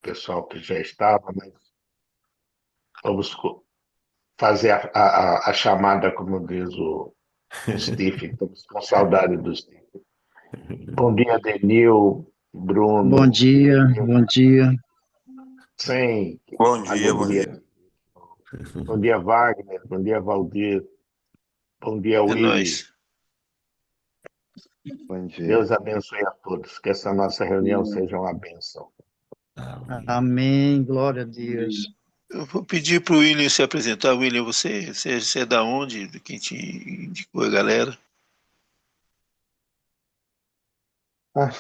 pessoal que já estava, mas vamos fazer a chamada, como diz o Steve. Estamos com saudade do Steve. Bom dia, Denil, Bom Bruno, dia, Denil, bom dia. sem Bom dia, bom alegria. dia. Bom dia, Wagner. Bom dia, Valdir. Bom dia, É nóis. Willy. Bom dia. Deus abençoe a todos. Que essa nossa reunião seja uma bênção. Amém. Amém, glória a Deus. Eu vou pedir para o William se apresentar. William, você é da onde? De quem te indicou a galera? Ah,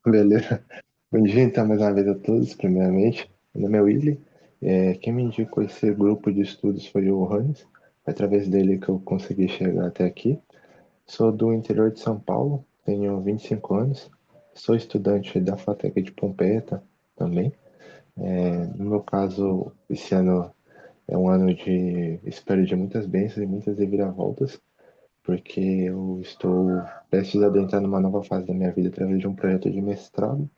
beleza. Bom dia, então, mais uma vez a todos, primeiramente. Meu nome é Willy. Quem me indicou esse grupo de estudos foi o Hans. Foi através dele que eu consegui chegar até aqui. Sou do interior de São Paulo, tenho 25 anos. Sou estudante da FATEC de Pompeia também. No meu caso, esse ano é um ano de, espero, de muitas bênçãos e muitas reviravoltas, porque eu estou prestes a adentrar numa nova fase da minha vida através de um projeto de mestrado.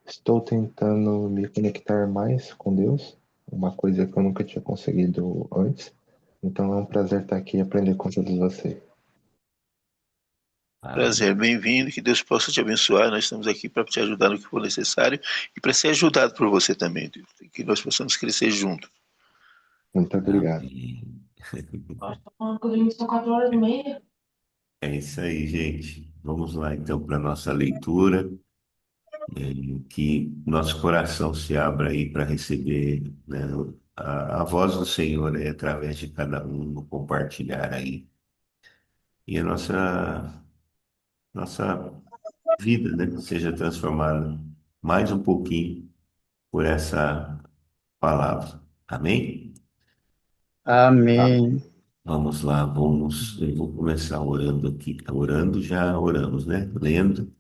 Estou tentando me conectar mais com Deus, uma coisa que eu nunca tinha conseguido antes. Então é um prazer estar aqui e aprender com todos vocês. Prazer, bem-vindo. Que Deus possa te abençoar. Nós estamos aqui para te ajudar no que for necessário e para ser ajudado por você também. Deus. Que nós possamos crescer juntos. Muito obrigado. Amém. Nós estamos falando que os são 4h30. É isso aí, gente. Vamos lá então para a nossa leitura, que nosso coração se abra aí para receber, né, a voz do Senhor aí, através de cada um no compartilhar aí. E a nossa vida, né, seja transformada mais um pouquinho por essa palavra. Amém? Amém. Vamos lá, eu vou começar orando aqui. Orando, já oramos, né? Lendo.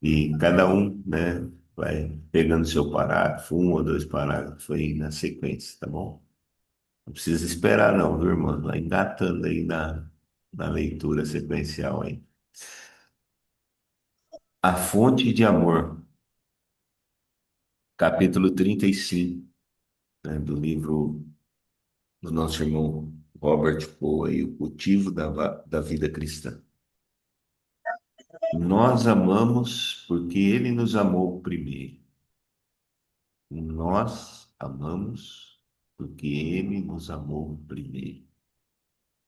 E cada um, né, vai pegando seu parágrafo, um ou dois parágrafos aí na sequência, tá bom? Não precisa esperar não, viu, irmão? Vai engatando aí na leitura sequencial aí. A fonte de amor, capítulo 35, né, do livro do nosso irmão Robert Poe, aí, O Cultivo da Vida Cristã. Nós amamos porque ele nos amou primeiro. Nós amamos porque ele nos amou primeiro.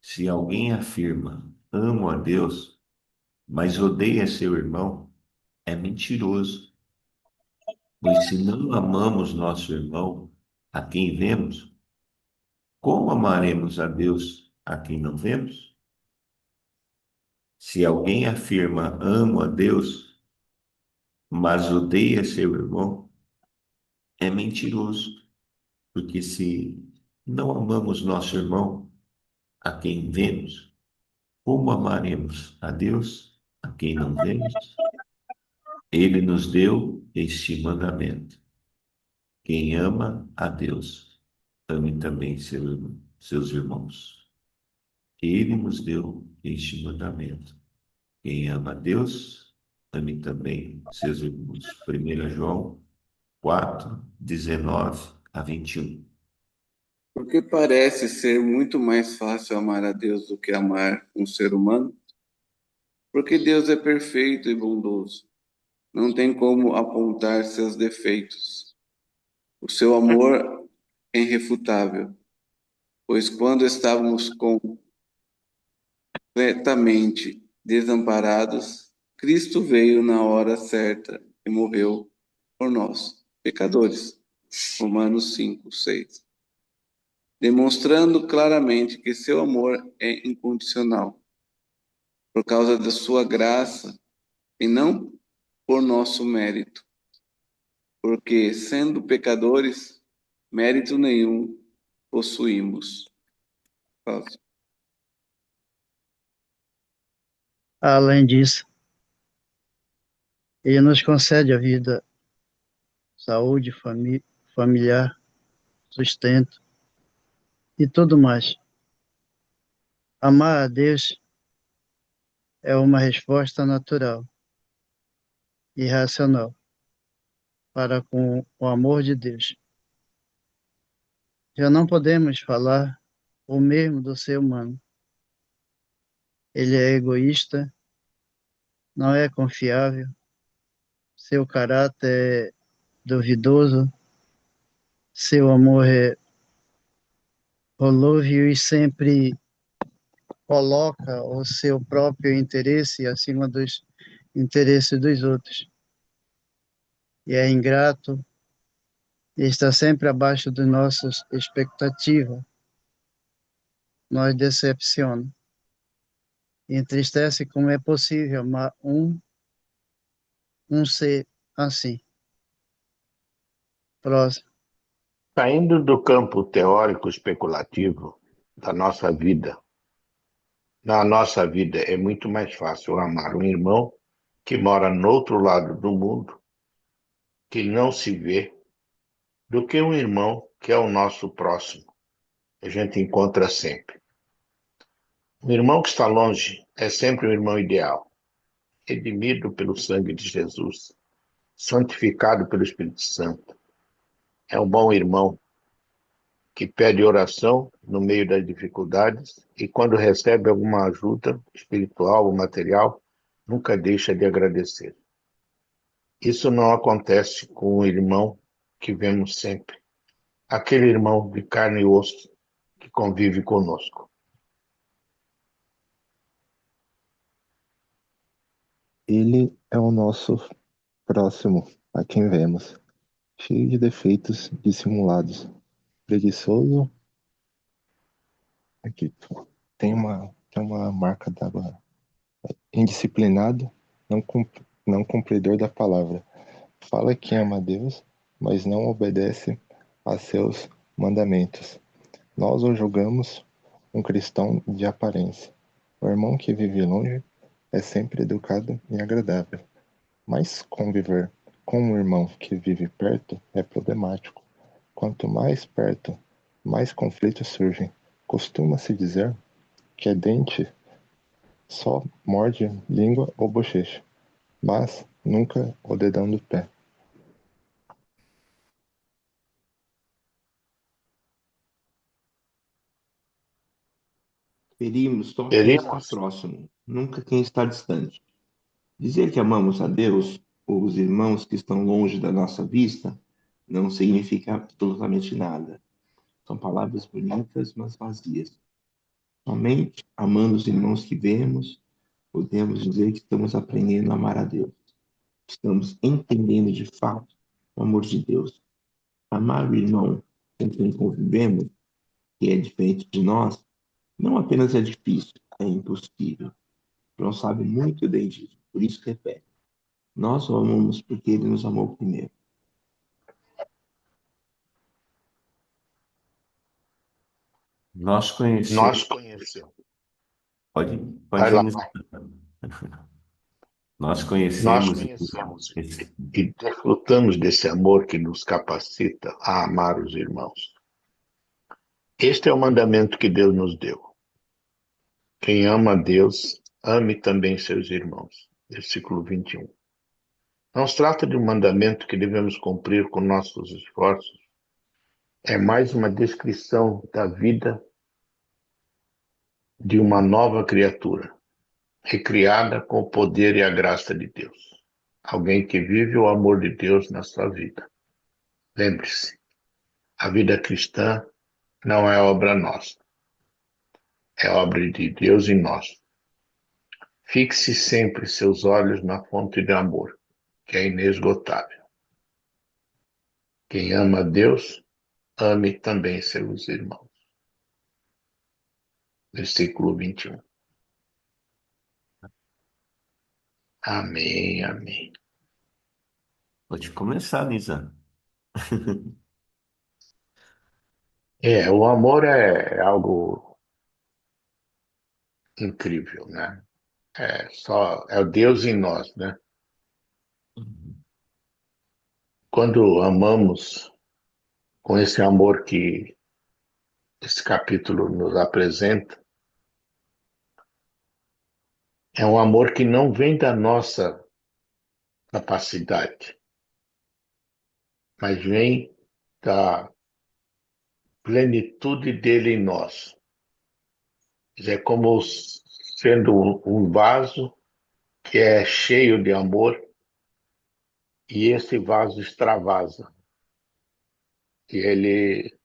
Se alguém afirma, amo a Deus, mas odeia seu irmão, é mentiroso. Pois se não amamos nosso irmão, a quem vemos, como amaremos a Deus a quem não vemos? Se alguém afirma, amo a Deus, mas odeia seu irmão, é mentiroso. Porque se não amamos nosso irmão, a quem vemos, como amaremos a Deus, a quem não vemos? Ele nos deu este mandamento: quem ama a Deus, ame também seus irmãos. Ele nos deu este mandamento: quem ama a Deus, ame também seus irmãos. 1 João 4:19 a 21. Porque parece ser muito mais fácil amar a Deus do que amar um ser humano? Porque Deus é perfeito e bondoso. Não tem como apontar seus defeitos. O seu amor é irrefutável, pois quando estávamos completamente desamparados, Cristo veio na hora certa e morreu por nós, pecadores. Romanos 5:6. Demonstrando claramente que seu amor é incondicional, por causa da sua graça e não por nosso mérito, porque, sendo pecadores, mérito nenhum possuímos. Pausa. Além disso, ele nos concede a vida, saúde, familiar, sustento e tudo mais. Amar a Deus é uma resposta natural e racional para com o amor de Deus. Já não podemos falar o mesmo do ser humano. Ele é egoísta, não é confiável, seu caráter é duvidoso, seu amor é volúvel e sempre coloca o seu próprio interesse acima dos interesses dos outros. E é ingrato e está sempre abaixo das nossas expectativas. Nos decepciona. E entristece como é possível amar um ser assim. Próximo. Saindo do campo teórico especulativo da nossa vida, na nossa vida é muito mais fácil amar um irmão que mora no outro lado do mundo, que não se vê, do que um irmão que é o nosso próximo. A gente encontra sempre. Um irmão que está longe é sempre um irmão ideal, redimido pelo sangue de Jesus, santificado pelo Espírito Santo. É um bom irmão que pede oração no meio das dificuldades e quando recebe alguma ajuda espiritual ou material, nunca deixa de agradecer. Isso não acontece com o irmão que vemos sempre, aquele irmão de carne e osso que convive conosco. Ele é o nosso próximo, a quem vemos, cheio de defeitos dissimulados, preguiçoso. Aqui tem uma marca d'água. Indisciplinado, não cumpridor da palavra. Fala que ama a Deus, mas não obedece a seus mandamentos. Nós o julgamos um cristão de aparência. O irmão que vive longe é sempre educado e agradável, mas conviver com um irmão que vive perto é problemático. Quanto mais perto, mais conflitos surgem. Costuma-se dizer que é dente só morde língua ou bochecha, mas nunca o dedão do pé. Ferimos só quem está Teríamos, próximo, nunca quem está distante. Dizer que amamos a Deus ou os irmãos que estão longe da nossa vista não significa absolutamente nada. São palavras bonitas, mas vazias. Somente amando os irmãos que vemos, podemos dizer que estamos aprendendo a amar a Deus. Estamos entendendo de fato o amor de Deus. Amar o irmão com quem convivemos, que é diferente de nós, não apenas é difícil, é impossível. João sabe muito bem disso, por isso repete. Nós o amamos porque ele nos amou primeiro. Nós nós conhecemos. conhecemos. Pode, Vai pode lá, iniciar. Nós nós conhecemos conhecemos esse- e desfrutamos desse amor que nos capacita a amar os irmãos. Este é o mandamento que Deus nos deu. Quem ama a Deus, ame também seus irmãos. Versículo 21. Não se trata de um mandamento que devemos cumprir com nossos esforços. É mais uma descrição da vida de uma nova criatura, recriada com o poder e a graça de Deus. Alguém que vive o amor de Deus na sua vida. Lembre-se, a vida cristã não é obra nossa, é obra de Deus em nós. Fixe sempre seus olhos na fonte de amor, que é inesgotável. Quem ama a Deus, ame também seus irmãos. Versículo 21. Amém, amém. Pode começar, Nisa. O amor é algo incrível, né? É o Deus em nós, né? Quando amamos com esse amor que esse capítulo nos apresenta, é um amor que não vem da nossa capacidade, mas vem da plenitude dele em nós. É como sendo um vaso que é cheio de amor e esse vaso extravasa. E ele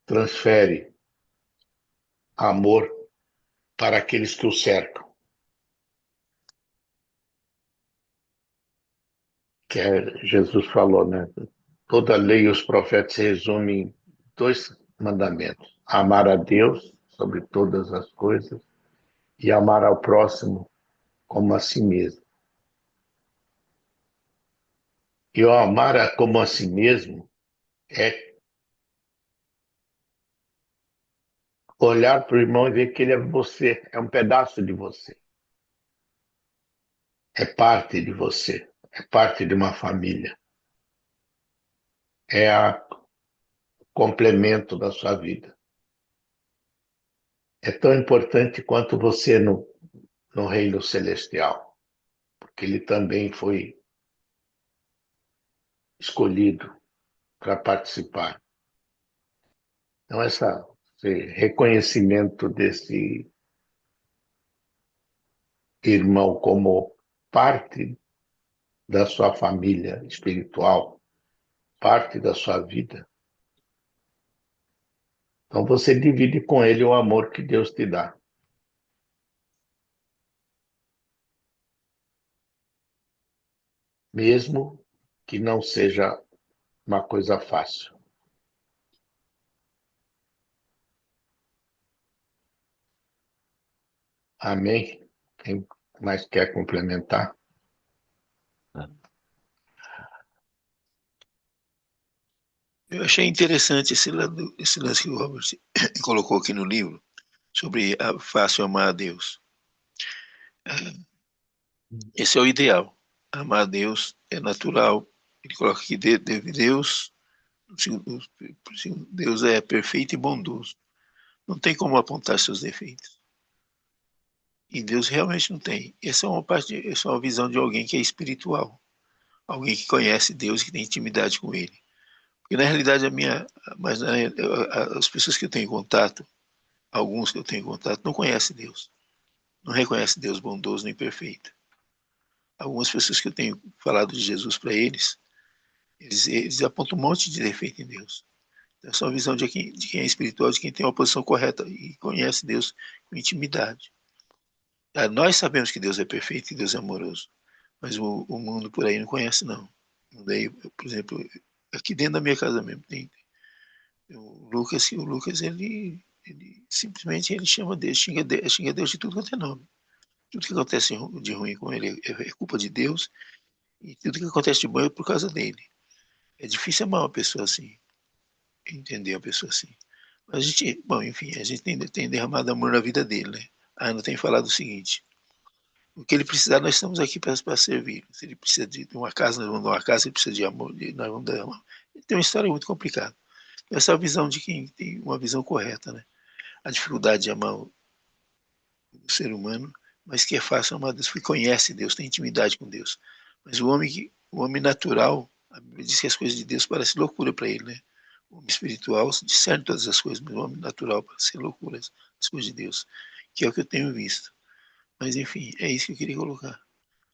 transfere amor para aqueles que o cercam. Que Jesus falou, né? Toda a lei e os profetas se resumem em dois mandamentos: amar a Deus sobre todas as coisas e amar ao próximo como a si mesmo. E o amar como a si mesmo é olhar para o irmão e ver que ele é você, é um pedaço de você, é parte de você, é parte de uma família, é o complemento da sua vida. É tão importante quanto você no reino celestial, porque ele também foi escolhido para participar. Então, esse reconhecimento desse irmão como parte da sua família espiritual, parte da sua vida. Então, você divide com ele o amor que Deus te dá. Mesmo que não seja uma coisa fácil. Amém? Quem mais quer complementar? Eu achei interessante esse lance que o Robert colocou aqui no livro, sobre a fácil amar a Deus. Esse é o ideal. Amar a Deus é natural. Ele coloca aqui, Deus, Deus é perfeito e bondoso. Não tem como apontar seus defeitos. E Deus realmente não tem. Essa é uma visão de alguém que é espiritual. Alguém que conhece Deus, que tem intimidade com Ele. Porque na realidade as pessoas que eu tenho contato, alguns que eu tenho contato, não conhecem Deus. Não reconhecem Deus bondoso nem perfeito. Algumas pessoas que eu tenho falado de Jesus para eles, eles apontam um monte de defeito em Deus. Então, essa é uma visão de quem é espiritual, de quem tem uma posição correta e conhece Deus com intimidade. Nós sabemos que Deus é perfeito e Deus é amoroso, mas o mundo por aí não conhece, não. Daí, por exemplo, aqui dentro da minha casa mesmo, tem o Lucas ele simplesmente ele chama Deus, xinga Deus de tudo quanto é nome. Tudo que acontece de ruim com ele é culpa de Deus, e tudo que acontece de bom é por causa dele. É difícil amar uma pessoa assim, entender uma pessoa assim. Mas bom, enfim, a gente tem derramado amor na vida dele, né? A Ana tem falado o seguinte: o que ele precisar, nós estamos aqui para servir. Se ele precisa de uma casa, nós vamos dar uma casa. Se ele precisa de amor, nós vamos dar amor. Ele tem uma história muito complicada. Essa é a visão de quem tem uma visão correta, né? A dificuldade de amar o ser humano, mas que é fácil amar Deus, porque conhece Deus, tem intimidade com Deus. Mas o homem natural, a Bíblia diz que as coisas de Deus parecem loucura para ele, né? O homem espiritual discerne todas as coisas, mas o homem natural parece loucura as coisas de Deus, que é o que eu tenho visto. Mas enfim, é isso que eu queria colocar.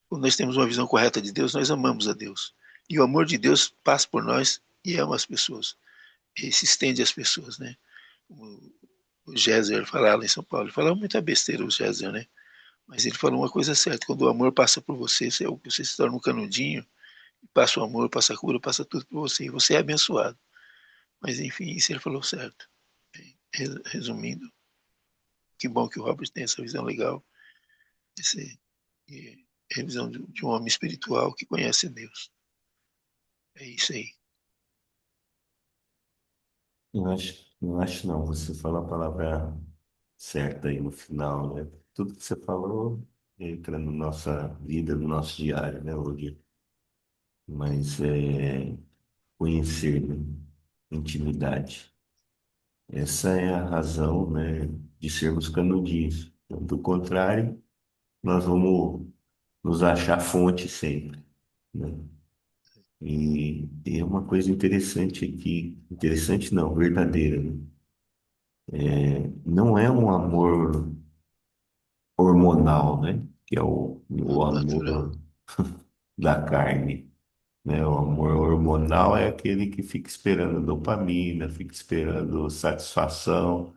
Quando nós temos uma visão correta de Deus, nós amamos a Deus. E o amor de Deus passa por nós e ama as pessoas. E se estende às pessoas, né? O Géser falava lá em São Paulo, ele falava muita besteira, o Géser, né? Mas ele falou uma coisa certa: quando o amor passa por você, você se torna um canudinho, passa o amor, passa a cura, passa tudo por você, e você é abençoado. Mas enfim, isso ele falou certo. Resumindo, que bom que o Robert tem essa visão legal, esse, a visão de um homem espiritual que conhece Deus. É isso aí. Não acho não, você falou a palavra certa aí no final, né? Tudo que você falou entra na nossa vida, no nosso diário, né, hoje. Mas é conhecer, né? Intimidade. Essa é a razão, né, de sermos canudinhos. Do contrário, nós vamos nos achar fonte sempre, né? E é uma coisa interessante aqui, interessante não, verdadeira, né? Não é um amor hormonal, né? Que é o Natural. amor da carne, né? O amor hormonal é aquele que fica esperando dopamina, fica esperando satisfação,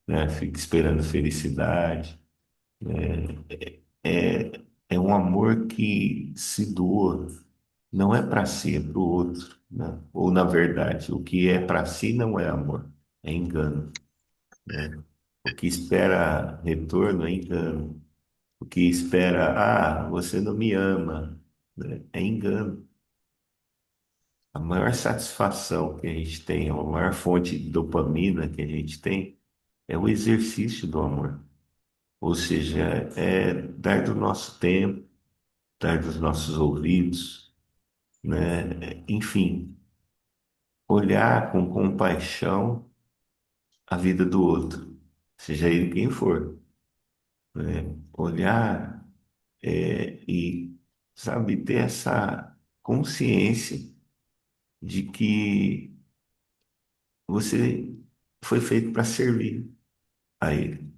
né? Fica esperando felicidade. É, é um amor que se doa, não é para si, é para o outro, né? Ou, na verdade, o que é para si não é amor, é engano, né? O que espera retorno é engano. O que espera, você não me ama, né? É engano. A maior satisfação que a gente tem, a maior fonte de dopamina que a gente tem é o exercício do amor. Ou seja, é dar do nosso tempo, dar dos nossos ouvidos, né? Enfim, olhar com compaixão a vida do outro, seja ele quem for, né? Olhar e, sabe, ter essa consciência de que você foi feito para servir a ele,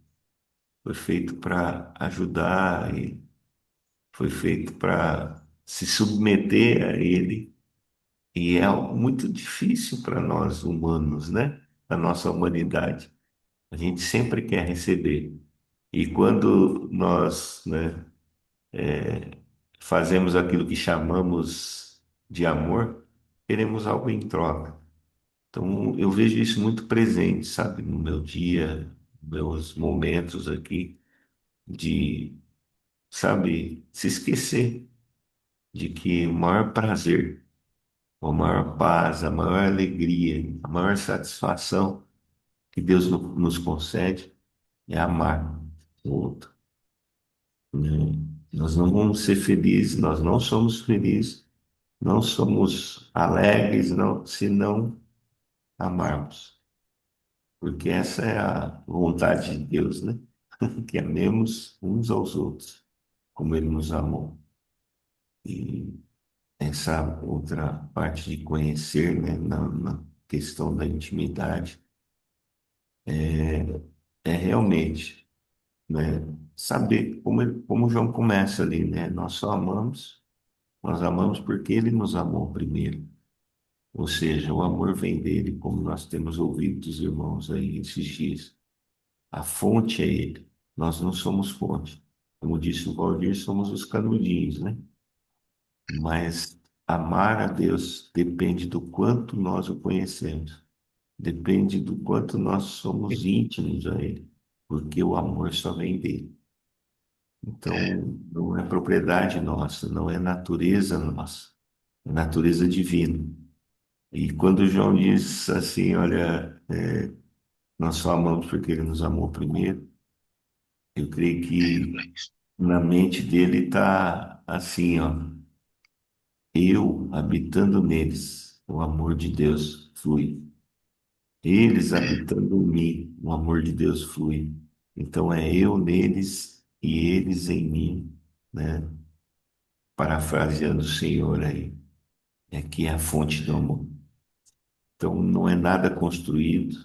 foi feito para ajudar e foi feito para se submeter a ele. E é algo muito difícil para nós humanos, né? A nossa humanidade. A gente sempre quer receber. E quando nós, né, fazemos aquilo que chamamos de amor, queremos algo em troca. Então, eu vejo isso muito presente, sabe, no meu dia, meus momentos aqui, de, sabe, se esquecer de que o maior prazer, a maior paz, a maior alegria, a maior satisfação que Deus nos concede é amar o outro, né? Nós não vamos ser felizes, nós não somos felizes, não somos alegres, não, se não amarmos. Porque essa é a vontade de Deus, né? Que amemos uns aos outros, como Ele nos amou. E essa outra parte de conhecer, né, na questão da intimidade, é realmente, né, saber como João começa ali, né? Nós amamos porque Ele nos amou primeiro. Ou seja, o amor vem dele, como nós temos ouvido dos irmãos aí esses dias. A fonte é ele. Nós não somos fonte. Como disse o Valdir, somos os canudinhos, né? Mas amar a Deus depende do quanto nós o conhecemos. Depende do quanto nós somos íntimos a Ele. Porque o amor só vem dele. É, Então, não é propriedade nossa, não é natureza nossa. É natureza divina. E quando João diz assim, olha, nós só amamos porque ele nos amou primeiro, eu creio que Luiz. na mente dele está assim, ó, eu habitando neles, o amor de Deus flui. Eles habitando em mim, o amor de Deus flui. Então é eu neles e eles em mim, né? Parafraseando o Senhor aí, é que é a fonte do amor. Então não é nada construído,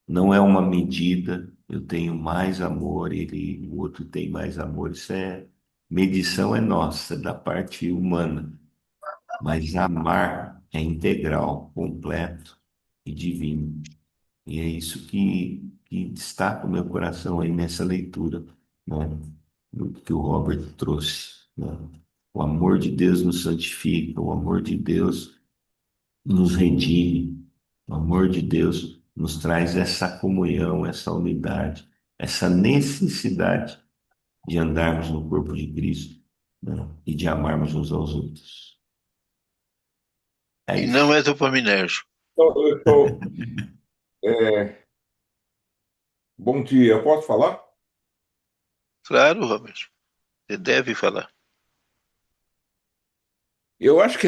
não é uma medida, eu tenho mais amor, o outro tem mais amor. Isso é medição é nossa, da parte humana, mas amar é integral, completo e divino. E é isso que destaca o meu coração aí nessa leitura, né, do que o Robert trouxe, né? O amor de Deus nos santifica, o amor de Deus nos redime. O amor de Deus nos traz essa comunhão, essa unidade, essa necessidade de andarmos no corpo de Cristo, né? E de amarmos uns aos outros. É E não isso. é dopaminérgico. É, bom dia, posso falar? Claro, Robert. Você deve falar. Eu acho que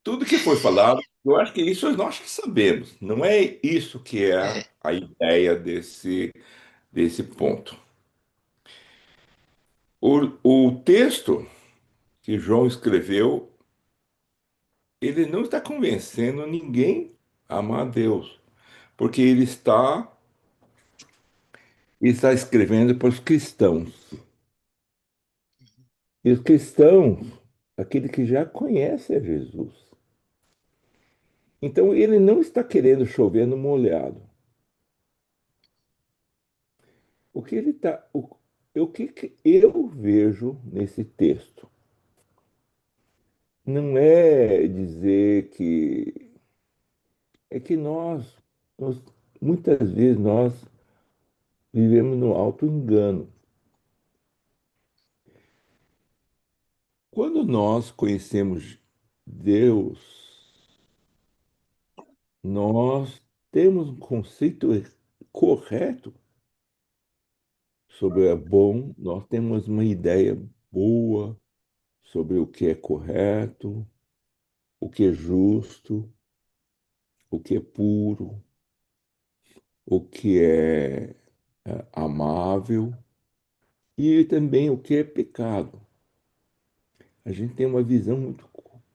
tudo que foi falado, eu acho que isso nós que sabemos. Não é isso que é É, a ideia desse ponto. O texto que João escreveu ele não está convencendo ninguém a amar a Deus, porque ele está escrevendo para os cristãos. E os cristãos, aquele que já conhece a Jesus. Então ele não está querendo chover no molhado. O que ele está, o que eu vejo nesse texto não é dizer que é que nós muitas vezes nós vivemos no auto-engano. Quando nós conhecemos Deus, nós temos um conceito correto sobre o bom, nós temos uma ideia boa sobre o que é correto, o que é justo, o que é puro, o que é amável e também o que é pecado. A gente tem uma visão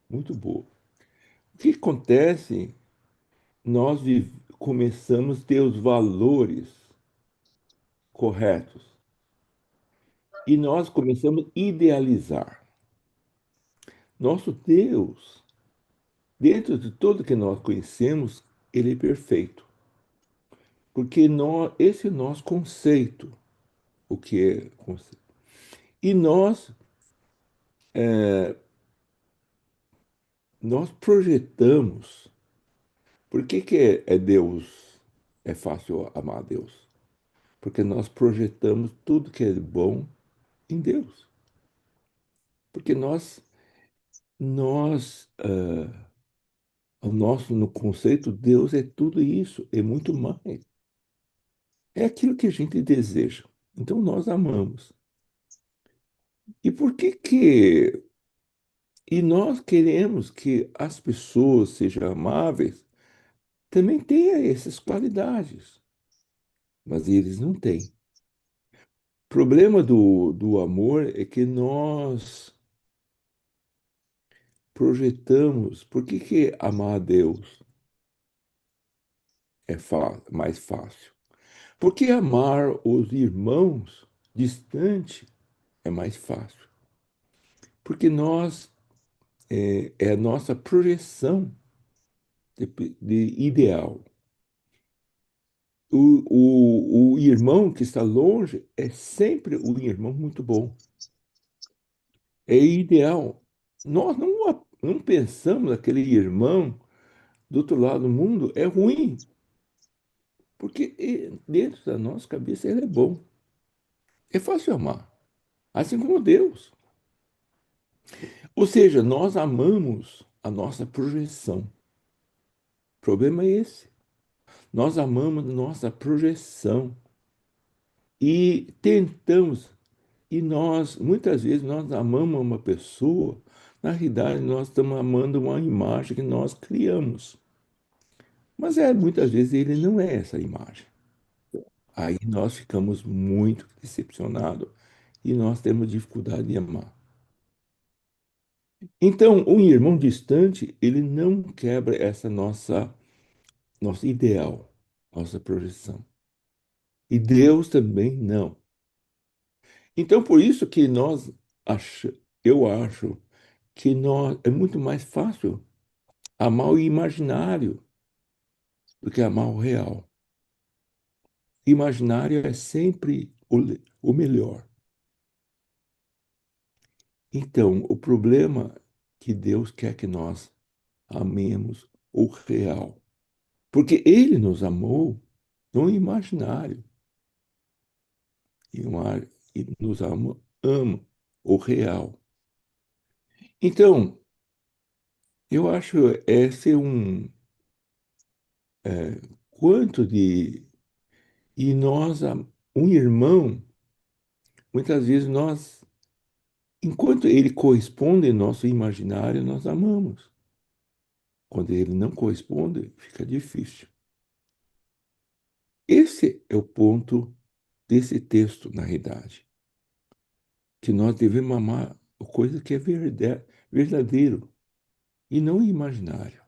muito boa. O que acontece? Nós começamos a ter os valores corretos e nós começamos a idealizar. Nosso Deus, dentro de tudo que nós conhecemos, ele é perfeito. Porque esse é o nosso conceito, o que é conceito. E nós projetamos. Por que é Deus? É fácil amar a Deus? Porque nós projetamos tudo que é bom em Deus. Porque o nosso no conceito, Deus é tudo isso, é muito mais. É aquilo que a gente deseja. Então nós amamos. E por que que e nós queremos que as pessoas sejam amáveis, também tenham essas qualidades, mas eles não têm. O problema do amor é que nós projetamos. Por que que amar a Deus é mais fácil? Porque amar os irmãos distante é mais fácil. Porque é a nossa projeção de ideal. O irmão que está longe é sempre um irmão muito bom. É ideal. Nós não pensamos aquele irmão do outro lado do mundo é ruim, porque dentro da nossa cabeça ele é bom. É fácil amar, assim como Deus. Ou seja, nós amamos a nossa projeção. O problema é esse. Nós amamos a nossa projeção e tentamos, e muitas vezes, nós amamos uma pessoa, na realidade, nós estamos amando uma imagem que nós criamos. Mas muitas vezes ele não é essa imagem. Aí nós ficamos muito decepcionados e nós temos dificuldade de amar. Então, um irmão distante, ele não quebra essa nosso ideal, nossa projeção. E Deus também não. Então, por isso que eu acho que é muito mais fácil amar o imaginário do que amar o real. Imaginário é sempre o melhor. Então, o problema é que Deus quer que nós amemos o real. Porque Ele nos amou no imaginário. E nos ama o real. Então, eu acho esse quanto de. E um irmão, muitas vezes enquanto ele corresponde ao nosso imaginário, nós amamos. Quando ele não corresponde, fica difícil. Esse é o ponto desse texto, na realidade. Que nós devemos amar a coisa que é verdadeiro. e não imaginário.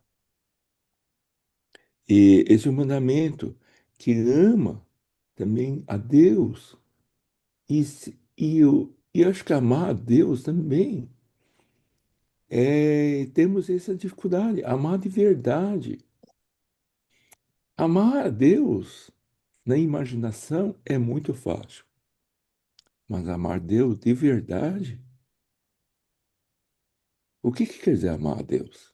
E esse é um mandamento que ama também a Deus. E acho que amar a Deus também temos essa dificuldade, amar de verdade. Amar a Deus na imaginação é muito fácil, mas amar Deus de verdade, o que quer dizer amar a Deus?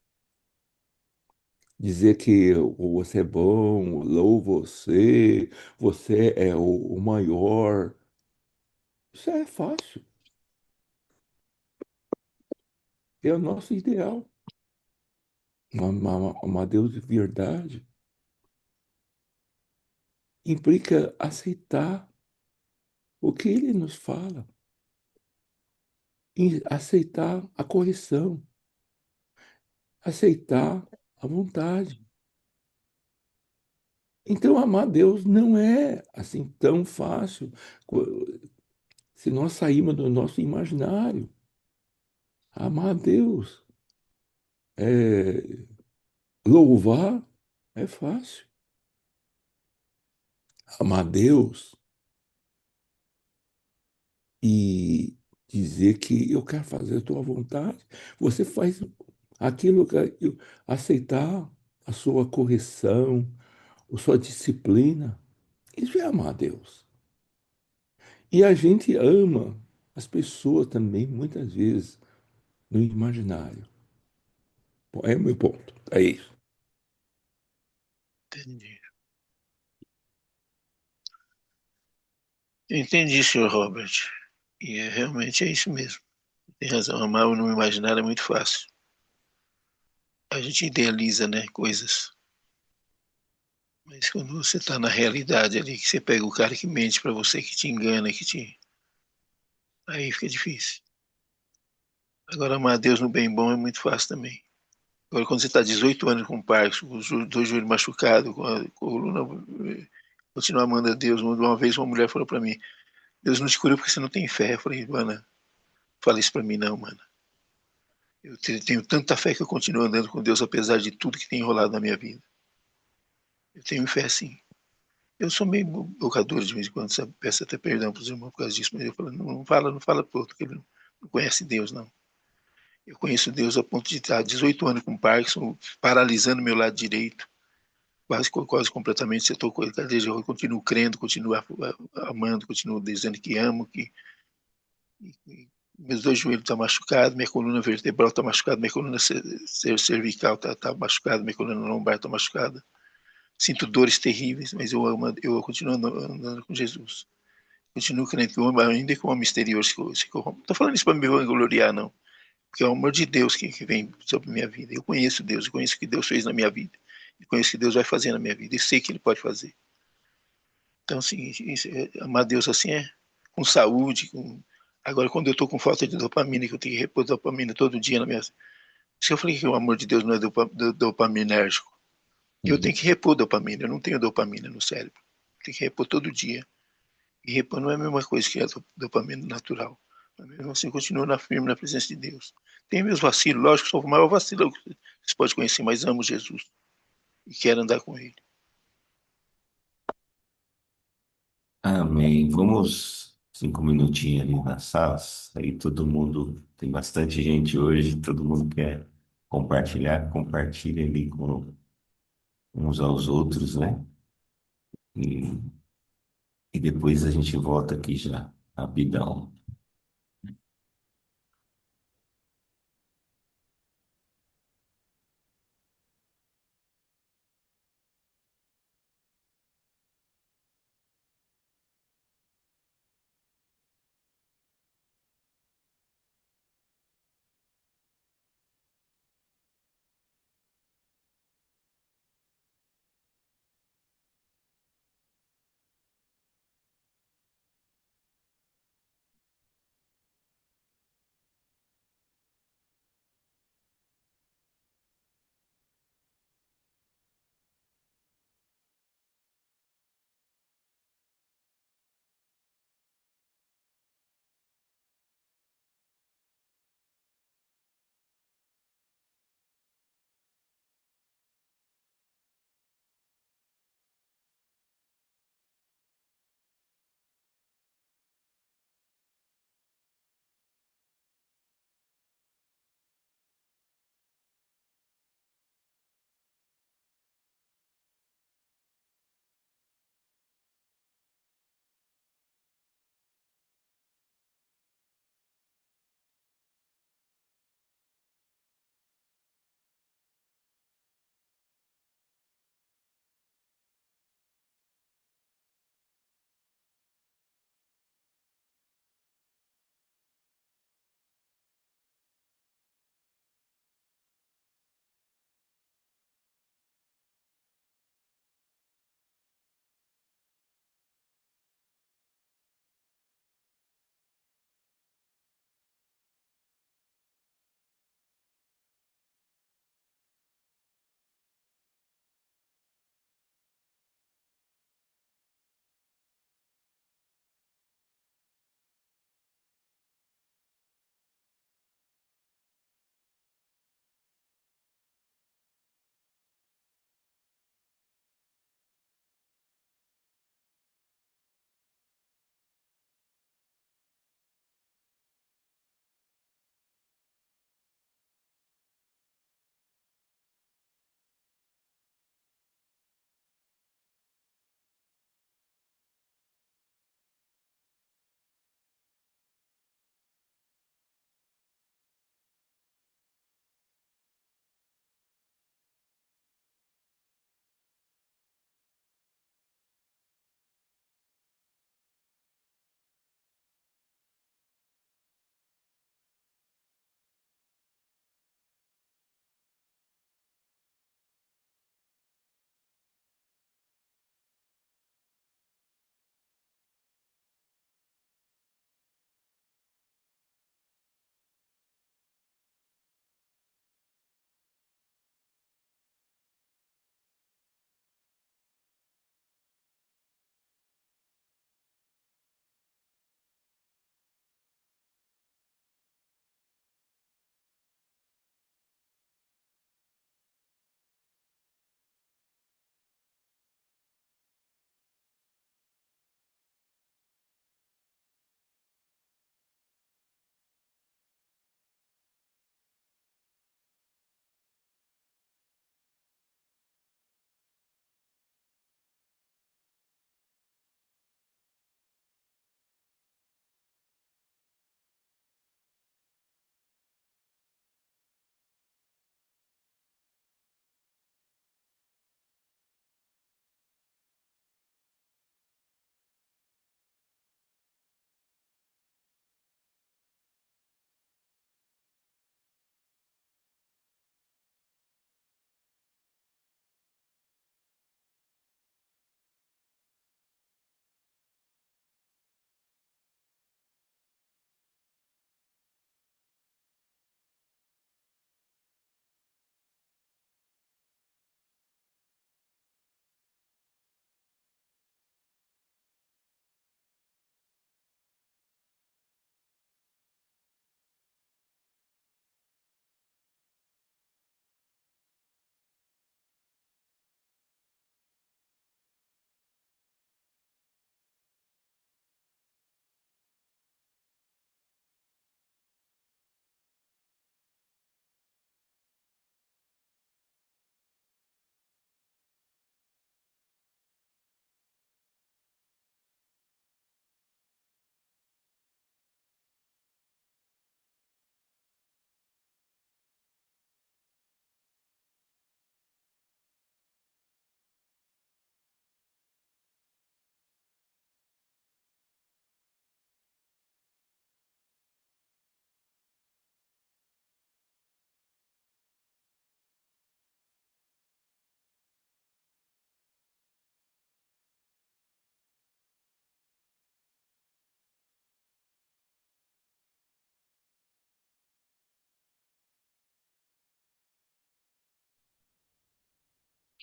Dizer que você é bom, louvo você, você é o maior. Isso é fácil, é o nosso ideal. Amar Deus de verdade implica aceitar o que Ele nos fala, e aceitar a correção, aceitar a vontade. Então, amar Deus não é assim tão fácil se nós sairmos do nosso imaginário. Amar a Deus, é, louvar, é fácil. Amar a Deus e dizer que eu quero fazer a tua vontade, você faz aquilo aceitar a sua correção, a sua disciplina. Isso é amar a Deus. E a gente ama as pessoas também, muitas vezes, no imaginário. Bom, é o meu ponto. É isso. Entendi. Eu entendi, senhor Robert. E realmente é isso mesmo. Tem razão. Amar no imaginário é muito fácil. A gente idealiza, né, coisas. Mas quando você está na realidade ali, que você pega o cara que mente para você, que te engana, aí fica difícil. Agora, amar a Deus no bem bom é muito fácil também. Agora, quando você está 18 anos com Parkinson, com os dois joelhos machucados, com a coluna, continuar amando a Deus. Uma vez uma mulher falou para mim, Deus não te curou porque você não tem fé. Eu falei, mano, fala isso para mim não, mano. Eu tenho tanta fé que eu continuo andando com Deus, apesar de tudo que tem enrolado na minha vida. Eu tenho fé sim. Eu sou meio bocador de vez em quando, sabe? Peço até perdão para os irmãos por causa disso, mas eu falo, não fala pro outro, que ele não conhece Deus, não. Eu conheço Deus a ponto de estar 18 anos com Parkinson, paralisando meu lado direito, quase completamente. Você tocou ele, eu continuo crendo, continuo amando, continuo dizendo que amo, que meus dois joelhos estão machucados, minha coluna vertebral está machucada, minha coluna cervical está machucada, minha coluna lombar está machucada. Sinto dores terríveis, mas eu continuo andando com Jesus. Continuo crendo que o homem, ainda que o homem exterior se corrompe. Não estou falando isso para me vangloriar, não. Porque é o amor de Deus que vem sobre a minha vida. Eu conheço Deus, eu conheço o que Deus fez na minha vida. Eu conheço o que Deus vai fazer na minha vida. E sei que Ele pode fazer. Então, assim, amar Deus assim é com saúde. Agora, quando eu estou com falta de dopamina, que eu tenho que repor dopamina todo dia na minha. Se eu falei que o amor de Deus não é dopaminérgico, eu tenho que repor dopamina. Eu não tenho dopamina no cérebro. Eu tenho que repor todo dia. E repor não é a mesma coisa que a dopamina natural. Mas mesmo assim, eu continuo firme na presença de Deus. Tem meus vacilos, lógico, sou o maior vacilo que você pode conhecer, mas amo Jesus e quero andar com Ele. Amém. Vamos 5 minutinhos ali nas salas. Aí todo mundo, tem bastante gente hoje, todo mundo quer compartilhar, compartilha ali com uns aos outros, né? E, e depois a gente volta aqui já, rapidão.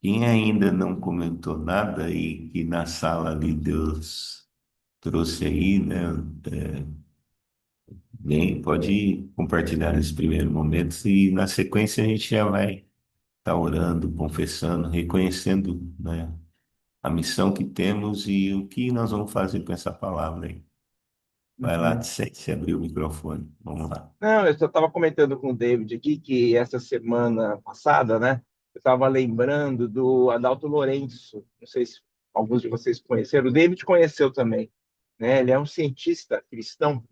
Quem ainda não comentou nada e que na sala ali Deus trouxe aí, né? é, Bem, pode compartilhar nesses primeiros momentos e na sequência a gente já vai estar orando, confessando, reconhecendo, né, a missão que temos e o que nós vamos fazer com essa palavra aí. Vai lá, Uhum. se abrir o microfone. Vamos lá. Não, eu só estava comentando com o David aqui que essa semana passada, né, eu estava lembrando do Adalto Lourenço. Não sei se alguns de vocês conheceram. O David conheceu também, né? Ele é um cientista cristão.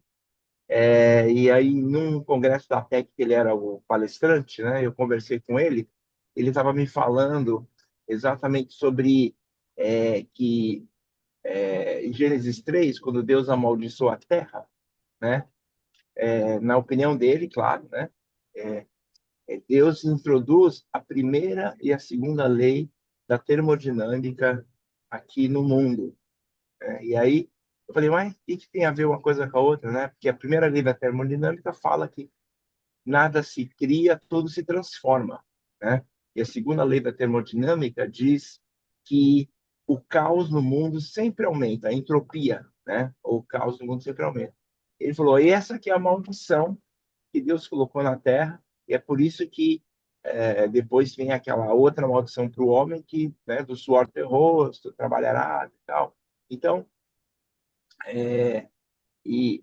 E aí, num congresso da PEC, que ele era o palestrante, né? Eu conversei com ele. Ele estava me falando exatamente sobre que em Gênesis 3, quando Deus amaldiçoou a terra, né? Na opinião dele, claro, né? É, Deus introduz a primeira e a segunda lei da termodinâmica aqui no mundo. E aí eu falei, mas o que tem a ver uma coisa com a outra, né? Porque a primeira lei da termodinâmica fala que nada se cria, tudo se transforma, né? E a segunda lei da termodinâmica diz que o caos no mundo sempre aumenta, a entropia, né? O caos no mundo sempre aumenta. Ele falou, e essa que é a maldição que Deus colocou na Terra, e é por isso que depois vem aquela outra maldição para o homem que, né, do suor do teu rosto, trabalhará e tal. Então, e,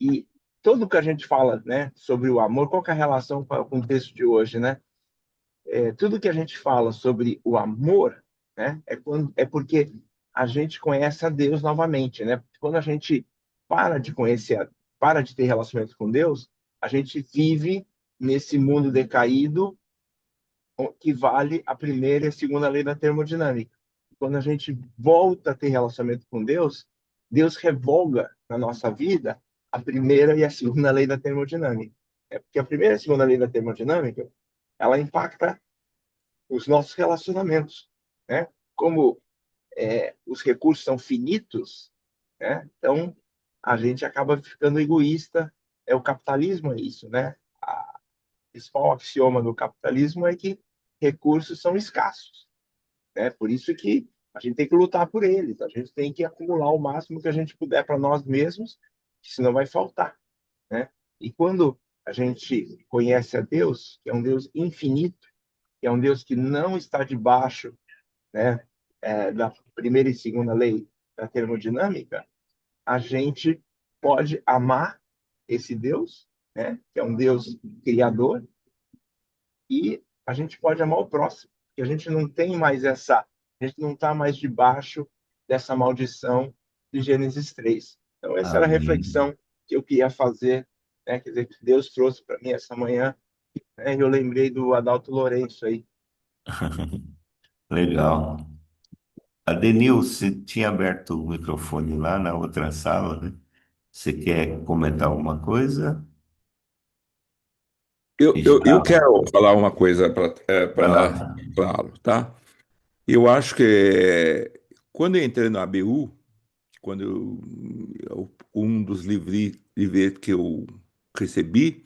e tudo que a gente fala, né, sobre o amor, qual que é a relação com o texto de hoje, né? Tudo que a gente fala sobre o amor, né, é porque a gente conhece a Deus novamente, né? Quando a gente para de conhecer, para de ter relacionamento com Deus, a gente vive nesse mundo decaído que vale a primeira e a segunda lei da termodinâmica. Quando a gente volta a ter relacionamento com Deus, Deus revoga na nossa vida a primeira e a segunda lei da termodinâmica. Porque a primeira e a segunda lei da termodinâmica, ela impacta os nossos relacionamentos, né? Como os recursos são finitos, né? Então a gente acaba ficando egoísta. O capitalismo é isso, né? O principal axioma do capitalismo é que recursos são escassos, né? Por isso que a gente tem que lutar por eles, a gente tem que acumular o máximo que a gente puder para nós mesmos, senão vai faltar, né? E quando a gente conhece a Deus, que é um Deus infinito, que é um Deus que não está debaixo, né, da primeira e segunda lei da termodinâmica, a gente pode amar esse Deus, né, que é um Deus criador, e a gente pode amar o próximo, que a gente não tem mais a gente não está mais debaixo dessa maldição de Gênesis 3. Então, essa era a Amém. reflexão que eu queria fazer, né? Quer dizer, que Deus trouxe para mim essa manhã, né? Eu lembrei do Adalto Lourenço aí. Legal. Adenil, você tinha aberto o microfone lá na outra sala, né? Você quer comentar alguma coisa? Eu Já. quero falar uma coisa Vai para lá. claro, tá? Eu acho que quando eu entrei na ABU, quando um dos livros que eu recebi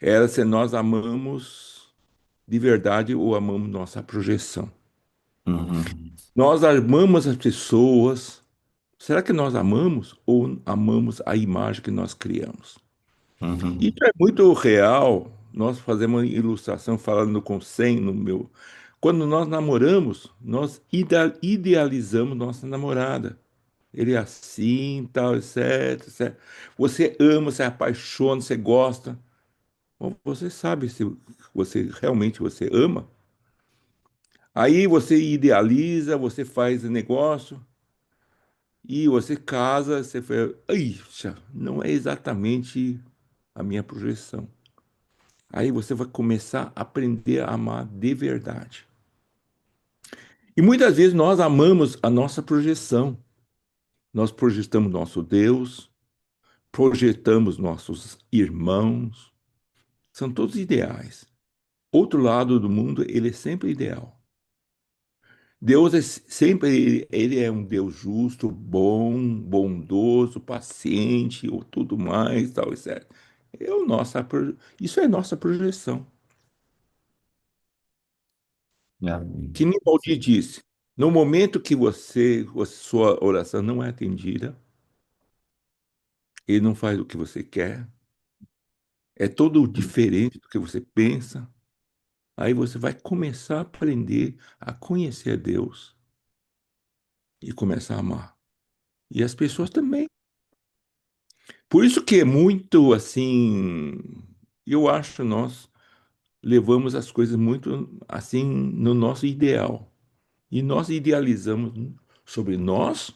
era se nós amamos de verdade ou amamos nossa projeção. Uhum, Nós amamos as pessoas. Será que nós amamos ou amamos a imagem que nós criamos? Isso uhum, é muito real. Nós fazemos uma ilustração falando com 100 no meu. Quando nós namoramos, nós idealizamos nossa namorada. Ele é assim, tal, etc, etc. Você ama, você apaixona, você gosta. Bom, você sabe se você realmente você ama. Aí você idealiza, você faz negócio e você casa, você fala, "Aixa, não é exatamente a minha projeção." Aí você vai começar a aprender a amar de verdade. E muitas vezes nós amamos a nossa projeção. Nós projetamos nosso Deus, projetamos nossos irmãos, são todos ideais. Outro lado do mundo, ele é sempre ideal. Deus é sempre, ele é um Deus justo, bom, bondoso, paciente, ou tudo mais, tal, etc. Isso é nossa projeção. Amém. Que nem Valdir disse, no momento que a sua oração não é atendida, ele não faz o que você quer, é todo diferente do que você pensa, aí você vai começar a aprender a conhecer a Deus e começar a amar. E as pessoas também. Por isso que é muito assim, eu acho nós levamos as coisas muito assim no nosso ideal. E nós idealizamos sobre nós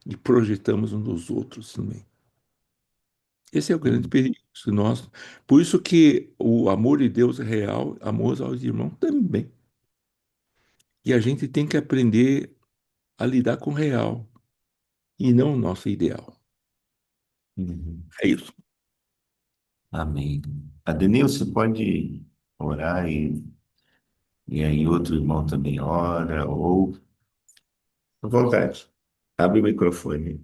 e projetamos uns nos outros também. Esse é o grande perigo. Se nós, por isso que o amor de Deus é real, amor aos irmãos também. E a gente tem que aprender a lidar com o real e não o nosso ideal. Uhum. É isso. Amém. Adenilson, você pode orar e aí outro irmão também ora, ou à vontade. Abre o microfone.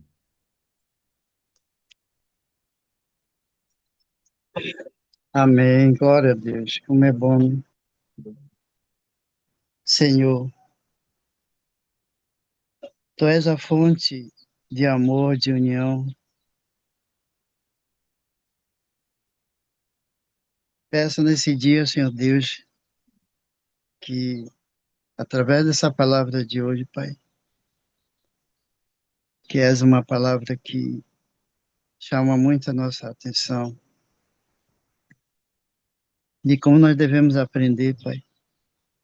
Amém. Glória a Deus. Como é bom, Senhor. Tu és a fonte de amor, de união. Peço nesse dia, Senhor Deus, que através dessa palavra de hoje, Pai, que és uma palavra que chama muito a nossa atenção, de como nós devemos aprender, Pai,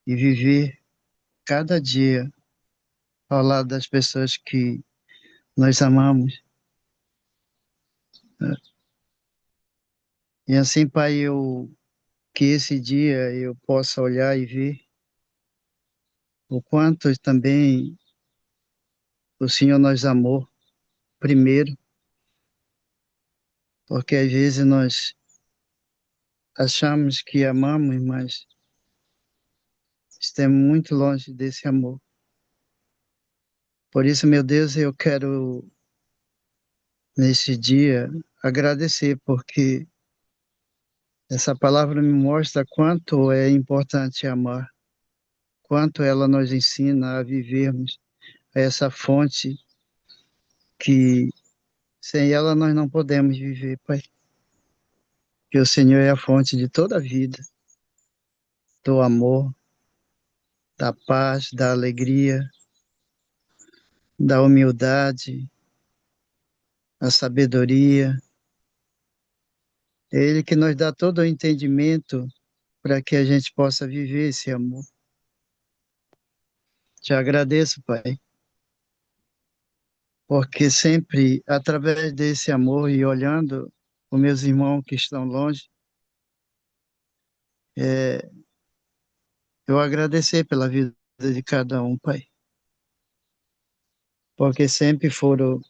e viver cada dia ao lado das pessoas que nós amamos. Né? E assim, Pai, que esse dia eu possa olhar e ver o quanto também o Senhor nos amou primeiro, porque às vezes nós achamos que amamos, mas estamos muito longe desse amor. Por isso, meu Deus, eu quero nesse dia agradecer, porque essa palavra me mostra quanto é importante amar, quanto ela nos ensina a vivermos essa fonte que sem ela nós não podemos viver, Pai. Que o Senhor é a fonte de toda a vida, do amor, da paz, da alegria, da humildade, a sabedoria. É Ele que nos dá todo o entendimento para que a gente possa viver esse amor. Te agradeço, Pai, porque sempre, através desse amor e olhando os meus irmãos que estão longe, é, eu agradecer pela vida de cada um, Pai, porque sempre foram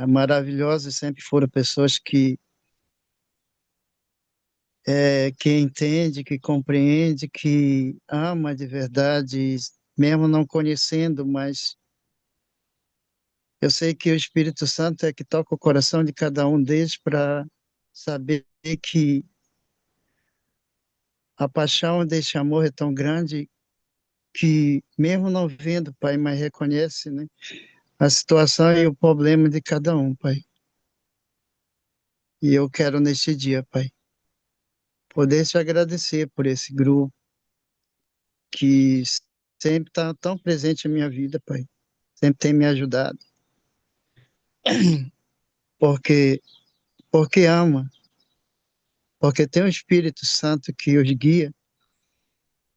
maravilhosos, sempre foram pessoas que entende, que compreende, que ama de verdade, mesmo não conhecendo, mas eu sei que o Espírito Santo é que toca o coração de cada um deles para saber que a paixão desse amor é tão grande que, mesmo não vendo, Pai, mas reconhece, né, a situação e o problema de cada um, Pai. E eu quero neste dia, Pai, poder te agradecer por esse grupo que sempre está tão presente na minha vida, Pai. Sempre tem me ajudado, porque ama, porque tem o Espírito Santo que os guia,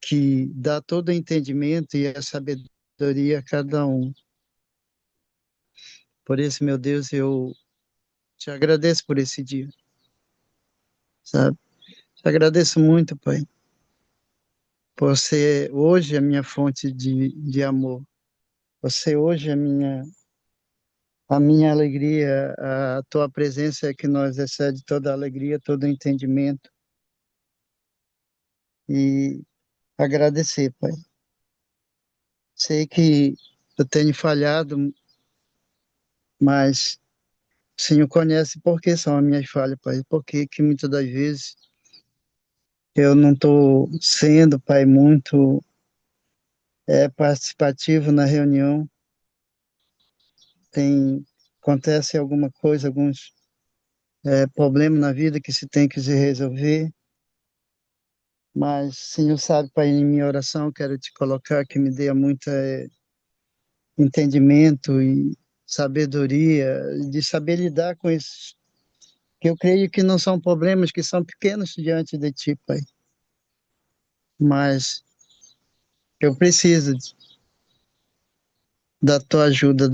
que dá todo o entendimento e a sabedoria a cada um. Por isso, meu Deus, eu te agradeço por esse dia, sabe? Te agradeço muito, Pai, por ser hoje a minha fonte de amor. Você hoje é a minha alegria, a tua presença é que nos excede toda a alegria, todo o entendimento. E agradecer, Pai. Sei que eu tenho falhado, mas o Senhor conhece por que são as minhas falhas, Pai. Porque que muitas das vezes Eu não estou sendo, Pai, muito participativo na reunião. Acontece alguma coisa, alguns problemas na vida que se tem que se resolver. Mas, Senhor sabe, Pai, em minha oração, quero te colocar que me dê muito entendimento e sabedoria, de saber lidar com esses, que eu creio que não são problemas, que são pequenos diante de Ti, Pai. Mas eu preciso da Tua ajuda,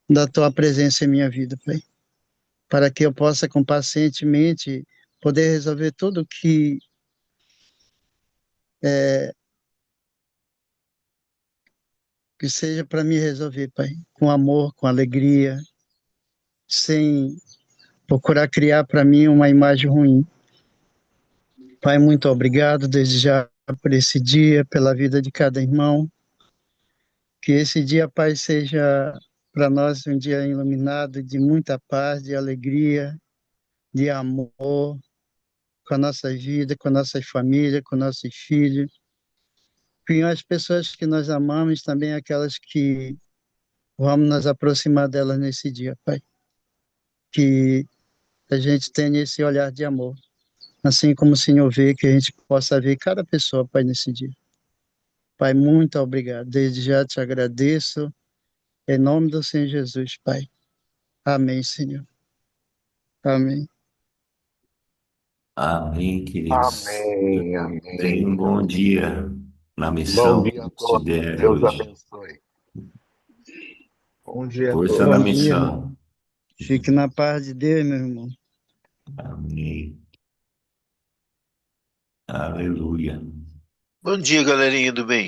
da Tua presença em minha vida, Pai, para que eu possa, com pacientemente, poder resolver tudo que seja para me resolver, Pai, com amor, com alegria, sem procurar criar para mim uma imagem ruim. Pai, muito obrigado desde já por esse dia, pela vida de cada irmão. Que esse dia, Pai, seja para nós um dia iluminado de muita paz, de alegria, de amor com a nossa vida, com a nossa família, com nossos filhos, com as pessoas que nós amamos, também aquelas que vamos nos aproximar delas nesse dia, Pai. Que a gente tenha esse olhar de amor, assim como o Senhor vê, que a gente possa ver cada pessoa, Pai, nesse dia. Pai, muito obrigado. Desde já te agradeço, em nome do Senhor Jesus, Pai. Amém, Senhor. Amém. Amém, queridos. Amém, Tenha um amém, bom amém. dia na Bom missão dia que a te todos. der Deus hoje. abençoe. Bom dia a Força todos. na Bom dia, irmão. missão. Fique na paz de Deus, meu irmão. Amém. Aleluia. Bom dia, galerinha do bem.